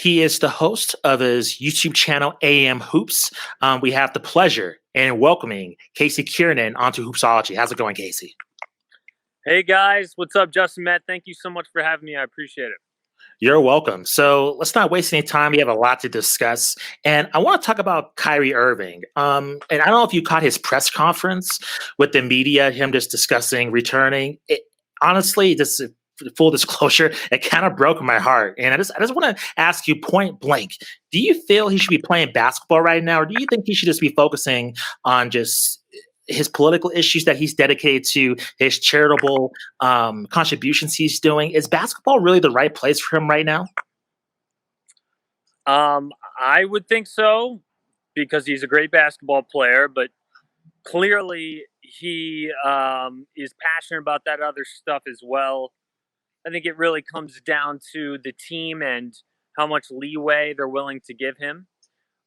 He is the host of his YouTube channel, A.M. Hoops. We have the pleasure in welcoming Casey Keirnan onto Hoopsology. How's it going, Casey? Hey guys, what's up, Justin, Matt? Thank you so much for having me. I appreciate it. You're welcome. So let's not waste any time. We have a lot to discuss. And I want to talk about Kyrie Irving. And I don't know if you caught his press conference with the media, him just discussing returning. Honestly, just full disclosure, it kind of broke my heart. And I just want to ask you point blank, do you feel he should be playing basketball right now? Or do you think he should just be focusing on just his political issues that he's dedicated to, his charitable contributions he's doing? Is basketball really the right place for him right now? I would think so because he's a great basketball player, but clearly he is passionate about that other stuff as well. I think it really comes down to the team and how much leeway they're willing to give him.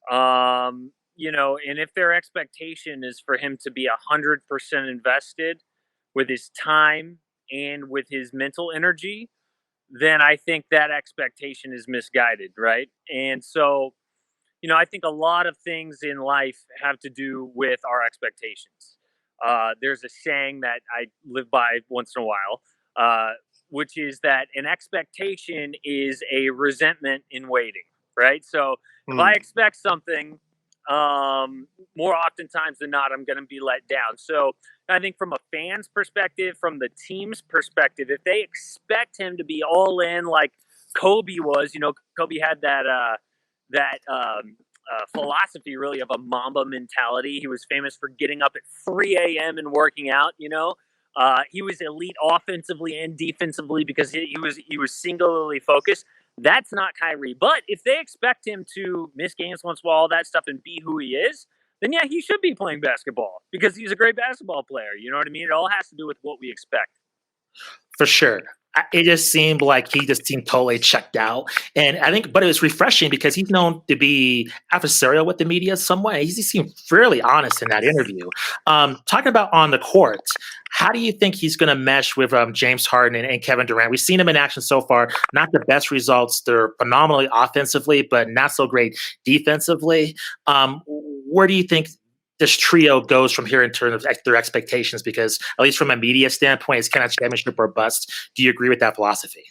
And if their expectation is for him to be 100% invested with his time and with his mental energy, then I think that expectation is misguided, right? And so, I think a lot of things in life have to do with our expectations. There's a saying that I live by once in a while, which is that an expectation is a resentment in waiting, right? So if I expect something, more oftentimes than not, I'm going to be let down. So I think from a fan's perspective, from the team's perspective, if they expect him to be all in like Kobe was, Kobe had that philosophy really of a Mamba mentality. He was famous for getting up at 3 a.m. and working out, he was elite offensively and defensively because he was singularly focused. That's not Kyrie. But if they expect him to miss games once in a while, all that stuff, and be who he is, then yeah, he should be playing basketball because he's a great basketball player. You know what I mean? It all has to do with what we expect. For sure. It just seemed like he just seemed totally checked out. And I think, but it was refreshing because he's known to be adversarial with the media some way. He seemed fairly honest in that interview. Talking about on the court, how do you think he's going to mesh with James Harden and Kevin Durant? We've seen him in action so far. Not the best results. They're phenomenally offensively, but not so great defensively. Where do you think this trio goes from here in terms of their expectations? Because at least from a media standpoint, it's kind of championship or bust. Do you agree with that philosophy?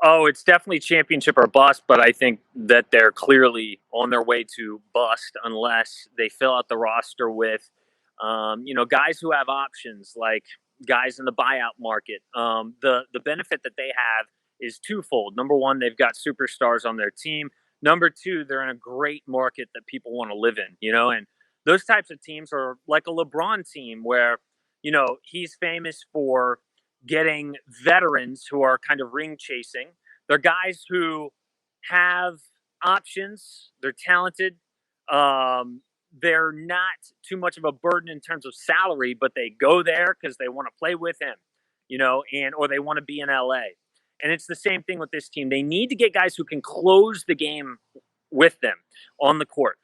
Oh, it's definitely championship or bust, but I think that they're clearly on their way to bust unless they fill out the roster with, guys who have options, like guys in the buyout market. The benefit that they have is twofold. Number one, they've got superstars on their team. Number two, they're in a great market that people want to live in, and those types of teams are like a LeBron team where, he's famous for getting veterans who are kind of ring chasing. They're guys who have options. They're talented. They're not too much of a burden in terms of salary, but they go there because they want to play with him, or they want to be in LA. And it's the same thing with this team. They need to get guys who can close the game with them on the court.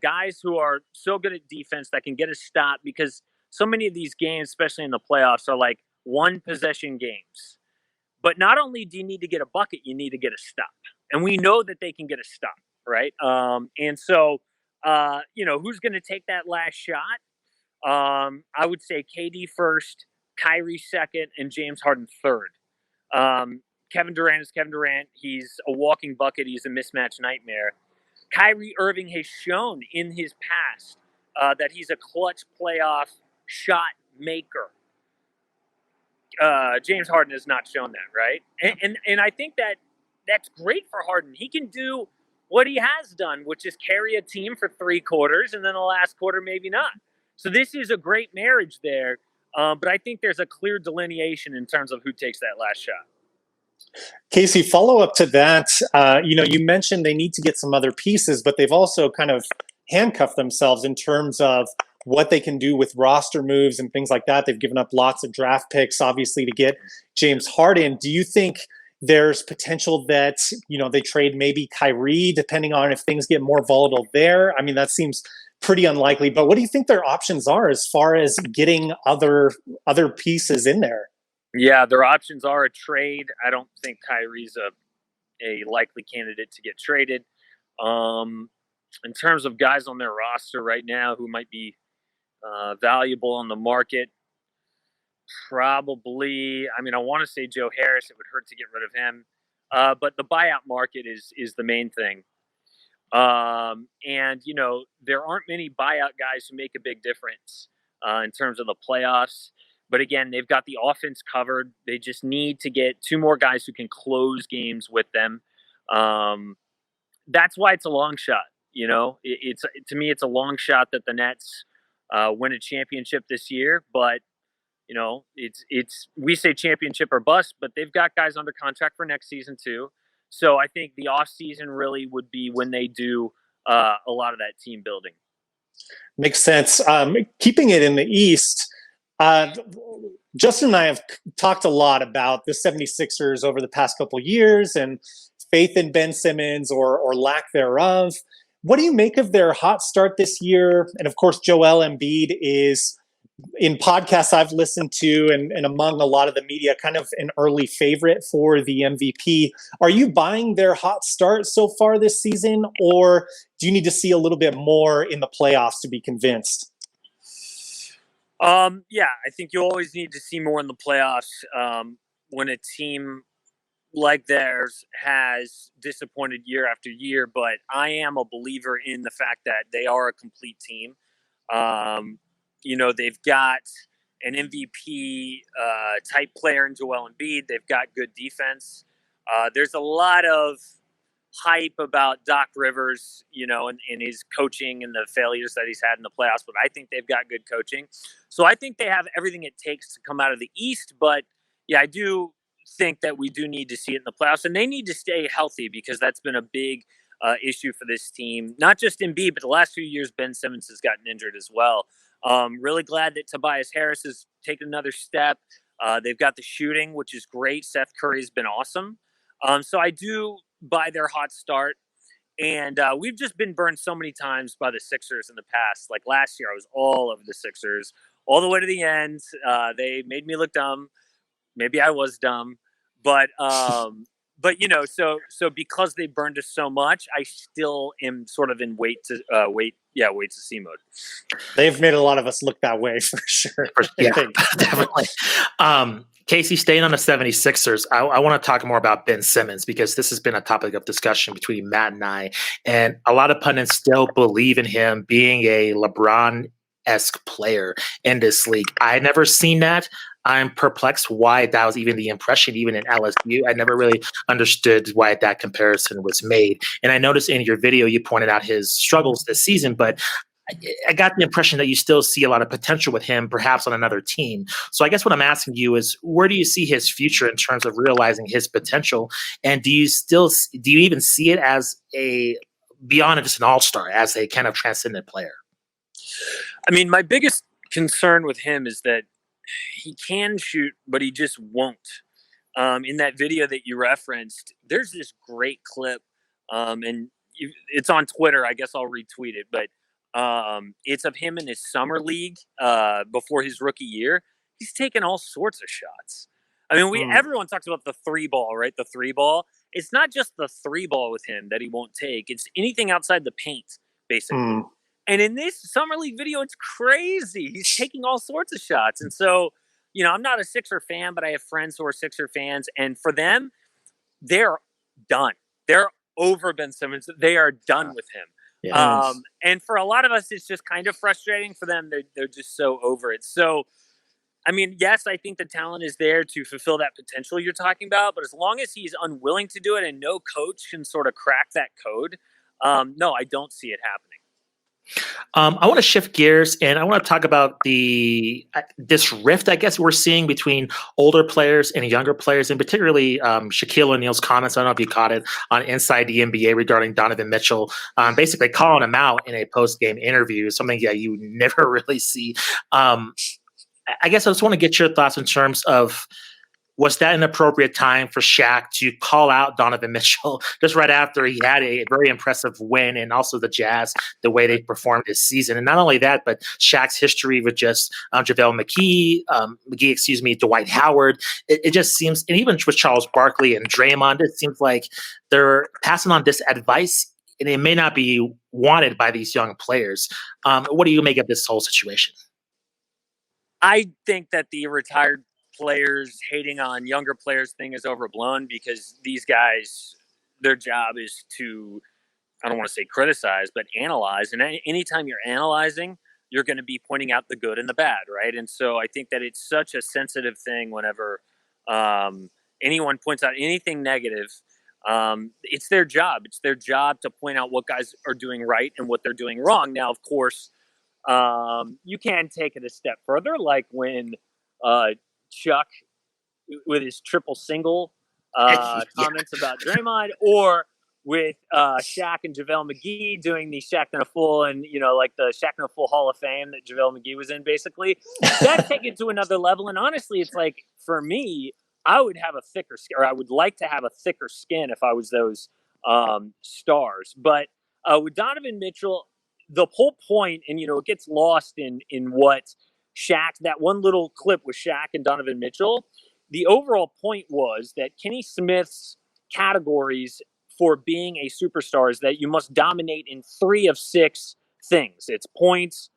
Guys who are so good at defense that can get a stop, because so many of these games, especially in the playoffs, are like one possession games. But not only do you need to get a bucket, you need to get a stop. And we know that they can get a stop, right? And so, who's going to take that last shot? I would say KD first, Kyrie second, and James Harden third. Kevin Durant is Kevin Durant. He's a walking bucket. He's a mismatch nightmare. Kyrie Irving has shown in his past that he's a clutch playoff shot maker. James Harden has not shown that, right? And I think that's great for Harden. He can do what he has done, which is carry a team for 3 quarters, and then the last quarter maybe not. So this is a great marriage there, but I think there's a clear delineation in terms of who takes that last shot. Casey, follow up to that. You mentioned they need to get some other pieces, but they've also kind of handcuffed themselves in terms of what they can do with roster moves and things like that. They've given up lots of draft picks, obviously, to get James Harden. Do you think there's potential that, they trade maybe Kyrie, depending on if things get more volatile there? I mean, that seems pretty unlikely, but what do you think their options are as far as getting other pieces in there? Yeah, their options are a trade. I don't think Kyrie's a a likely candidate to get traded. In terms of guys on their roster right now who might be valuable on the market, probably, I mean, I want to say Joe Harris. It would hurt to get rid of him. But the buyout market is the main thing. And, you know, there aren't many buyout guys who make a big difference in terms of the playoffs. But again, they've got the offense covered. They just need to get two more guys who can close games with them. That's why it's a long shot. You know, it's to me, it's a long shot that the Nets win a championship this year. But you know, it's we say championship or bust, but they've got guys under contract for next season too. So I think the off season really would be when they do a lot of that team building. Makes sense. Keeping it in the East, Justin and I have talked a lot about the 76ers over the past couple of years and faith in Ben Simmons or lack thereof. What do you make of their hot start this year? And of course, Joel Embiid is, in podcasts I've listened to and among a lot of the media, kind of an early favorite for the MVP. Are you buying their hot start so far this season, or do you need to see a little bit more in the playoffs to be convinced? Yeah, I think you always need to see more in the playoffs when a team like theirs has disappointed year after year. But I am a believer in the fact that they are a complete team. You know, they've got an MVP type player in Joel Embiid. They've got good defense. There's a lot of hype about Doc Rivers, you know, and his coaching and the failures that he's had in the playoffs, but I think they've got good coaching. So I think they have everything it takes to come out of the East. But yeah, I do think that we do need to see it in the playoffs, and they need to stay healthy because that's been a big issue for this team. Not just Embiid, but the last few years, Ben Simmons has gotten injured as well. Really glad that Tobias Harris has taken another step. They've got the shooting, which is great. Seth Curry's been awesome. So I do buy their hot start. And we've just been burned so many times by the Sixers in the past. Like last year, I was all over the Sixers all the way to the end. They made me look dumb. Maybe I was dumb. But you know, so because they burned us so much, I still am sort of in wait to see mode. They've made a lot of us look that way for sure. Yeah, definitely. Casey, staying on the 76ers, I want to talk more about Ben Simmons because this has been a topic of discussion between Matt and I. And a lot of pundits still believe in him being a LeBron-esque player in this league. I never seen that. I'm perplexed why that was even the impression, even in LSU. I never really understood why that comparison was made. And I noticed in your video you pointed out his struggles this season, but I got the impression that you still see a lot of potential with him, perhaps on another team. So I guess what I'm asking you is, where do you see his future in terms of realizing his potential? And do you even see it as beyond just an all-star, as a kind of transcendent player? I mean, my biggest concern with him is that he can shoot, but he just won't. In that video that you referenced, there's this great clip, and it's on Twitter. I guess I'll retweet it, but it's of him in his summer league before his rookie year. He's taken all sorts of shots. I mean, everyone talks about the three ball, right? The three ball. It's not just the three ball with him that he won't take. It's anything outside the paint, basically. And in this summer league video, it's crazy. He's taking all sorts of shots. And so, you know, I'm not a Sixer fan, but I have friends who are Sixer fans. And for them, they're done. They're over Ben Simmons. They are done with him. Yes. And for a lot of us, it's just kind of frustrating. For them, they're just so over it. So, I mean, yes, I think the talent is there to fulfill that potential you're talking about. But as long as he's unwilling to do it and no coach can sort of crack that code, no, I don't see it happening. I want to shift gears and I want to talk about this rift, I guess, we're seeing between older players and younger players, and particularly Shaquille O'Neal's comments. I don't know if you caught it on Inside the NBA regarding Donovan Mitchell, basically calling him out in a post-game interview, something that you never really see. I guess I just want to get your thoughts in terms of was that an appropriate time for Shaq to call out Donovan Mitchell just right after he had a very impressive win, and also the Jazz, the way they performed this season? And not only that, but Shaq's history with just JaVale McGee, Dwight Howard. It just seems, and even with Charles Barkley and Draymond, it seems like they're passing on this advice, and it may not be wanted by these young players. What do you make of this whole situation? I think that the retired players hating on younger players thing is overblown, because these guys, their job is to, I don't want to say criticize, but analyze. And anytime you're analyzing, you're going to be pointing out the good and the bad, right? And so I think that it's such a sensitive thing whenever anyone points out anything negative. It's their job. It's their job to point out what guys are doing right and what they're doing wrong. Now, of course, you can take it a step further, like when Chuck with his triple single comments about Draymond, or with Shaq and JaVale McGee doing the Shaq and a Fool, and like the Shaq and a Fool Hall of Fame that JaVale McGee was in. Basically, that's taken to another level. And honestly, it's like, for me, I would have a thicker skin, or I would like to have a thicker skin if I was those stars. But with Donovan Mitchell, the whole point, and it gets lost in what Shaq, that one little clip with Shaq and Donovan Mitchell, the overall point was that Kenny Smith's categories for being a superstar is that you must dominate in 3 of 6 things. It's points,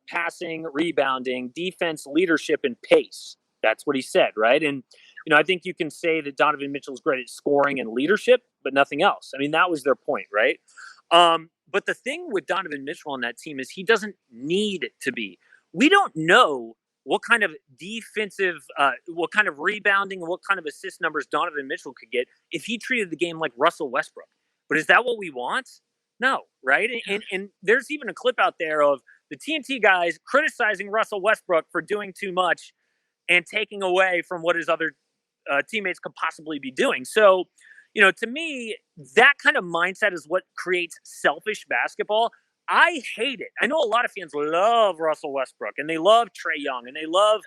passing, rebounding, defense, leadership, and pace. That's what he said, right? And I think you can say that Donovan Mitchell's great at scoring and leadership, but nothing else. I mean, that was their point, right? But the thing with Donovan Mitchell on that team is he doesn't need to be. We don't know what kind of defensive, what kind of rebounding, and what kind of assist numbers Donovan Mitchell could get if he treated the game like Russell Westbrook. But is that what we want? No, right? And there's even a clip out there of the TNT guys criticizing Russell Westbrook for doing too much and taking away from what his other teammates could possibly be doing. So, to me, that kind of mindset is what creates selfish basketball. I hate it. I know a lot of fans love Russell Westbrook, and they love Trae Young, and they love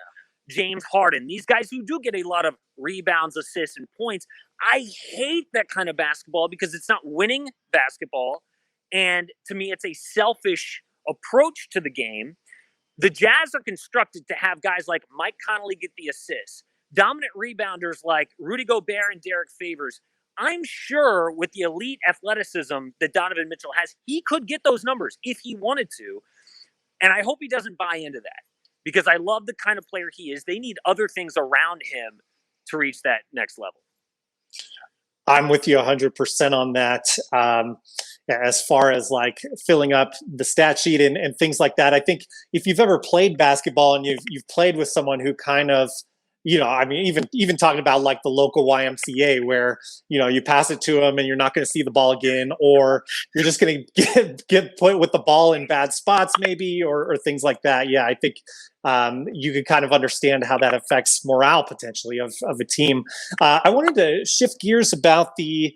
James Harden. These guys who do get a lot of rebounds, assists, and points. I hate that kind of basketball because it's not winning basketball. And to me, it's a selfish approach to the game. The Jazz are constructed to have guys like Mike Conley get the assists, dominant rebounders like Rudy Gobert and Derek Favors. I'm sure with the elite athleticism that Donovan Mitchell has, he could get those numbers if he wanted to. And I hope he doesn't buy into that, because I love the kind of player he is. They need other things around him to reach that next level. I'm with you 100% on that. As far as like filling up the stat sheet and things like that, I think if you've ever played basketball and you've played with someone who kind of, I mean, even talking about like the local YMCA where, you pass it to them and you're not going to see the ball again, or you're just going to get put with the ball in bad spots maybe, or things like that. Yeah, I think you can kind of understand how that affects morale potentially of a team. I wanted to shift gears about the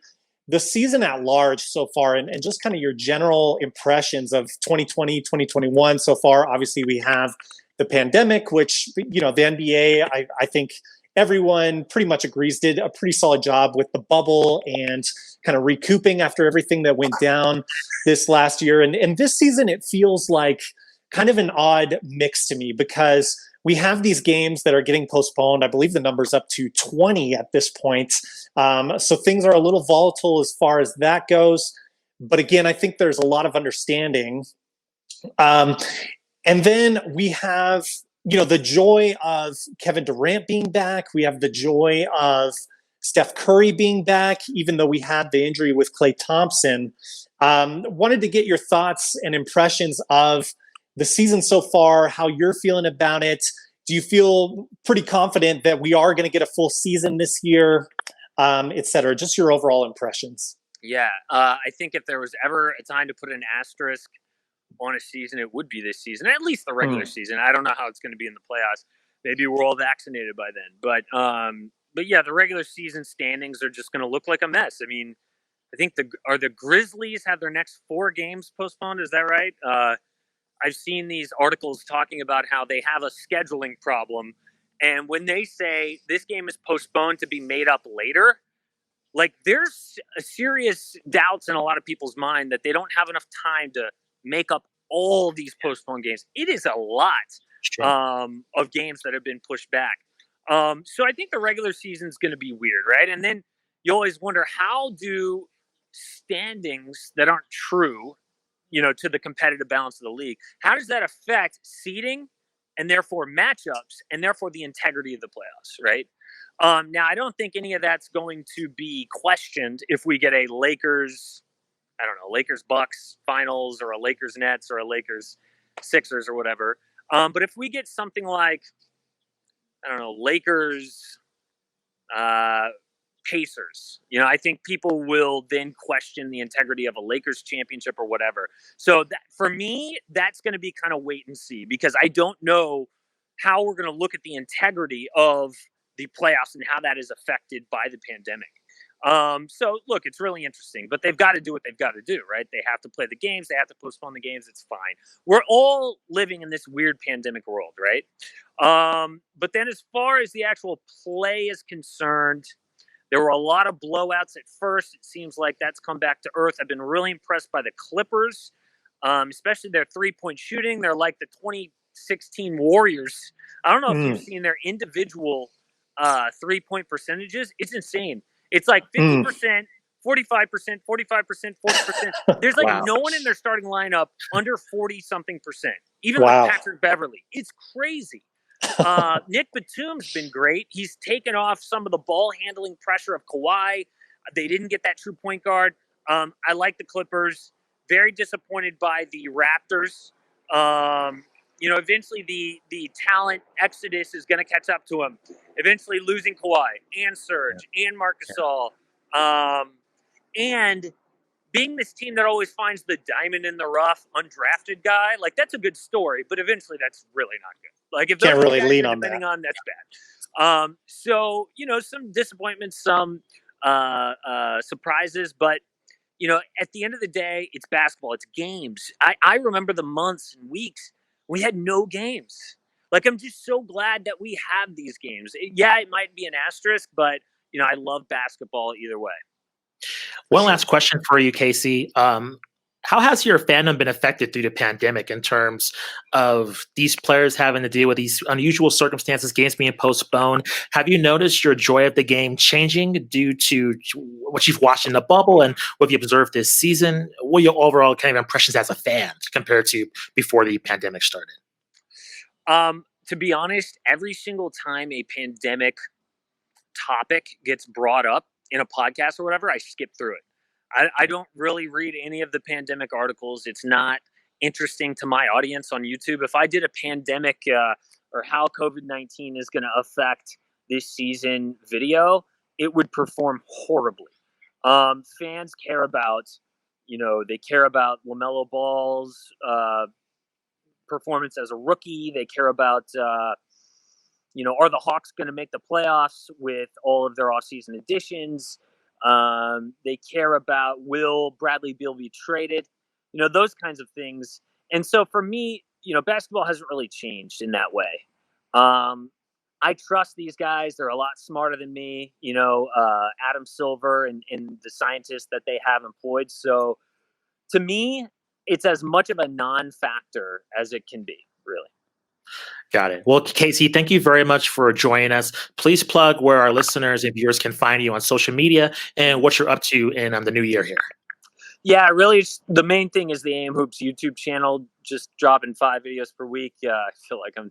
season at large so far, and just kind of your general impressions of 2020, 2021 so far. Obviously, we have the pandemic, which, the NBA, I think everyone pretty much agrees did a pretty solid job with the bubble and kind of recouping after everything that went down this last year. And this season, it feels like kind of an odd mix to me, because we have these games that are getting postponed. I believe the number's up to 20 at this point. So things are a little volatile as far as that goes. But again, I think there's a lot of understanding. And then we have, the joy of Kevin Durant being back. We have the joy of Steph Curry being back, even though we had the injury with Klay Thompson. Wanted to get your thoughts and impressions of the season so far, how you're feeling about it. Do you feel pretty confident that we are going to get a full season this year, et cetera? Just your overall impressions. Yeah, I think if there was ever a time to put an asterisk on a season, it would be this season, at least the regular season. I don't know how it's going to be in the playoffs. Maybe we're all vaccinated by then. But yeah, the regular season standings are just going to look like a mess. I mean, I think the Grizzlies have their next 4 games postponed. Is that right? I've seen these articles talking about how they have a scheduling problem, And when they say this game is postponed to be made up later, like there's a serious doubts in a lot of people's mind that they don't have enough time to make up all these postponed games. It is a lot of games that have been pushed back. So I think the regular season is going to be weird, right? And then you always wonder, how do standings that aren't true, to the competitive balance of the league, how does that affect seeding and therefore matchups and therefore the integrity of the playoffs, right? Now, I don't think any of that's going to be questioned if we get a Lakers Bucks finals, or a Lakers Nets, or a Lakers Sixers, or whatever. But if we get something like, Lakers Pacers, I think people will then question the integrity of a Lakers championship or whatever. So for me, that's going to be kind of wait and see, because I don't know how we're going to look at the integrity of the playoffs and how that is affected by the pandemic. So look, it's really interesting, but they've got to do what they've got to do, right? They have to play the games. They have to postpone the games. It's fine. We're all living in this weird pandemic world, right? But then as far as the actual play is concerned, there were a lot of blowouts at first. It seems like that's come back to earth. I've been really impressed by the Clippers, especially their three-point shooting. They're like the 2016 Warriors. I don't know if you've seen their individual three-point percentages. It's insane. It's like 50%, 45%, 45%, 40%. There's like no one in their starting lineup under 40-something%. Even like Patrick Beverly. It's crazy. Nick Batum's been great. He's taken off some of the ball handling pressure of Kawhi. They didn't get that true point guard. I like the Clippers. Very disappointed by the Raptors. Eventually the talent exodus is going to catch up to them. Eventually losing Kawhi and Serge and Marc Gasol. And being this team that always finds the diamond in the rough, undrafted guy, like that's a good story, but eventually that's really not good. Like if can't really guys lean are on depending that. on, that's bad. So some disappointments, some surprises, but at the end of the day, it's basketball, it's games. I remember the months and weeks we had no games. Like I'm just so glad that we have these games. Yeah, it might be an asterisk, but I love basketball either way. One last question for you, Casey. How has your fandom been affected through the pandemic in terms of these players having to deal with these unusual circumstances, games being postponed? Have you noticed your joy of the game changing due to what you've watched in the bubble and what you observed this season? What are your overall kind of impressions as a fan compared to before the pandemic started? To be honest, every single time a pandemic topic gets brought up in a podcast or whatever, I skip through it. I don't really read any of the pandemic articles. It's not interesting to my audience on YouTube. If I did a pandemic or how COVID-19 is going to affect this season video, it would perform horribly. Fans care about, they care about LaMelo Ball's performance as a rookie. They care about, are the Hawks going to make the playoffs with all of their offseason additions? They care about, will Bradley Beal be traded? Those kinds of things. And so for me, basketball hasn't really changed in that way. I trust these guys. They're a lot smarter than me, Adam Silver and the scientists that they have employed. So to me, it's as much of a non-factor as it can be, really. Got it. Well, Casey, thank you very much for joining us. Please plug where our listeners and viewers can find you on social media and what you're up to in the new year here. Yeah, really, the main thing is the A.M. Hoops YouTube channel, just dropping 5 videos per week. I feel like I'm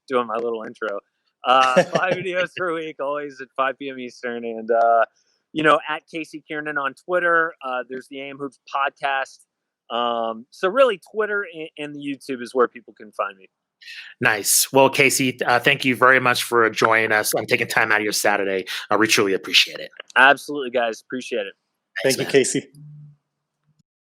doing my little intro. 5 videos per week, always at 5 p.m. Eastern. And, at Casey Keirnan on Twitter. There's the A.M. Hoops podcast. So really, Twitter and the YouTube is where people can find me. Nice. Well, Casey, thank you very much for joining us and taking time out of your Saturday. We truly appreciate it. Absolutely, guys. Appreciate it. Thank you, Casey.